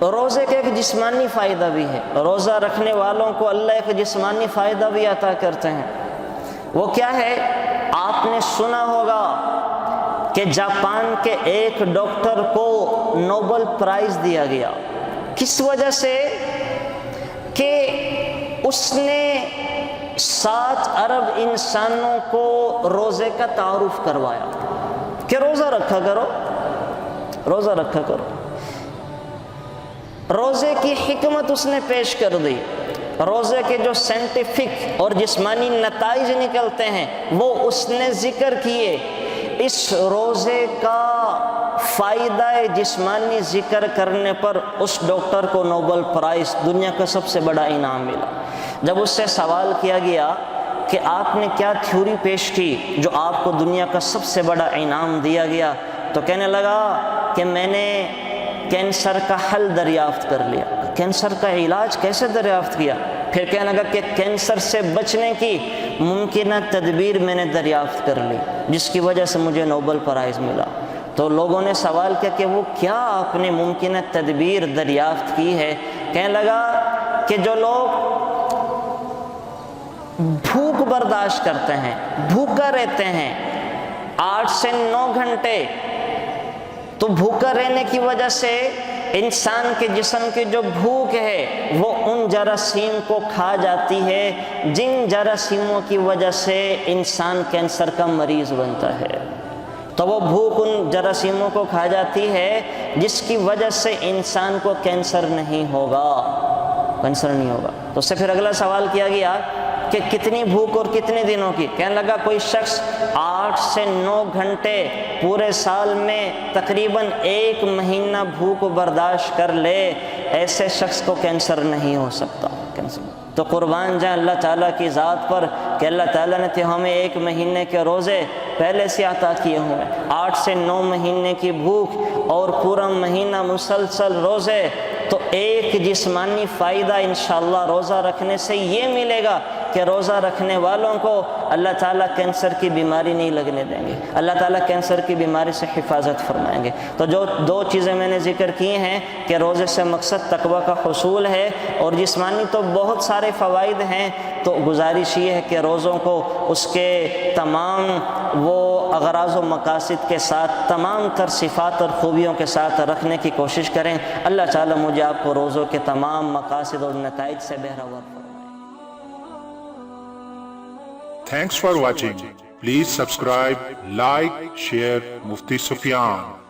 روزے کا ایک جسمانی فائدہ بھی ہے، روزہ رکھنے والوں کو اللہ ایک جسمانی فائدہ بھی عطا کرتے ہیں۔ وہ کیا ہے؟ آپ نے سنا ہوگا کہ جاپان کے ایک ڈاکٹر کو نوبل پرائز دیا گیا، کس وجہ سے؟ کہ اس نے 7 ارب انسانوں کو روزے کا تعارف کروایا کہ روزہ رکھا کرو، روزہ رکھا کرو۔ روزے کی حکمت اس نے پیش کر دی، روزے کے جو سائنٹیفک اور جسمانی نتائج نکلتے ہیں وہ اس نے ذکر کیے۔ اس روزے کا فائدہ جسمانی ذکر کرنے پر اس ڈاکٹر کو نوبل پرائز، دنیا کا سب سے بڑا انعام ملا۔ جب اس سے سوال کیا گیا کہ آپ نے کیا تھیوری پیش کی جو آپ کو دنیا کا سب سے بڑا انعام دیا گیا، تو کہنے لگا کہ میں نے کینسر کا حل دریافت کر لیا۔ کینسر کا علاج کیسے دریافت کیا؟ پھر کہنے لگا کہ کینسر سے بچنے کی ممکنہ تدبیر میں نے دریافت کر لی، جس کی وجہ سے مجھے نوبل پرائز ملا۔ تو لوگوں نے سوال کیا کہ وہ کیا آپ نے ممکنہ تدبیر دریافت کی ہے؟ کہنے لگا کہ جو لوگ بھوک برداشت کرتے ہیں، بھوکا رہتے ہیں 8 سے 9 گھنٹے، تو بھوکا رہنے کی وجہ سے انسان کے جسم کی جو بھوک ہے وہ ان جراثیم کو کھا جاتی ہے جن جراثیموں کی وجہ سے انسان کینسر کا مریض بنتا ہے۔ تو وہ بھوک ان جراثیموں کو کھا جاتی ہے جس کی وجہ سے انسان کو کینسر نہیں ہوگا، کینسر نہیں ہوگا۔ تو اس سے پھر اگلا سوال کیا گیا کہ کتنی بھوک اور کتنے دنوں کی؟ کہنے لگا کوئی شخص 8 سے 9 گھنٹے پورے سال میں تقریباً 1 مہینہ بھوک برداشت کر لے، ایسے شخص کو کینسر نہیں ہو سکتا۔ تو قربان جائیں اللہ تعالیٰ کی ذات پر کہ اللہ تعالیٰ نے تو ہمیں 1 مہینے کے روزے پہلے سے عطا کیے ہوئے، 8 سے 9 مہینے کی بھوک اور پورا مہینہ مسلسل روزے، تو ایک جسمانی فائدہ انشاءاللہ روزہ رکھنے سے یہ ملے گا کہ روزہ رکھنے والوں کو اللہ تعالیٰ کینسر کی بیماری نہیں لگنے دیں گے، اللہ تعالیٰ کینسر کی بیماری سے حفاظت فرمائیں گے۔ تو جو 2 چیزیں میں نے ذکر کی ہیں کہ روزے سے مقصد تقویٰ کا حصول ہے، اور جسمانی تو بہت سارے فوائد ہیں، تو گزارش یہ ہے کہ روزوں کو اس کے تمام وہ اغراض و مقاصد کے ساتھ، تمام تر صفات اور خوبیوں کے ساتھ رکھنے کی کوشش کریں۔ اللہ تعالیٰ مجھے آپ کو روزوں کے تمام مقاصد اور نتائج سے بہرور فرمائے۔ Thanks for watching. Please subscribe, like, share Mufti Sufyan.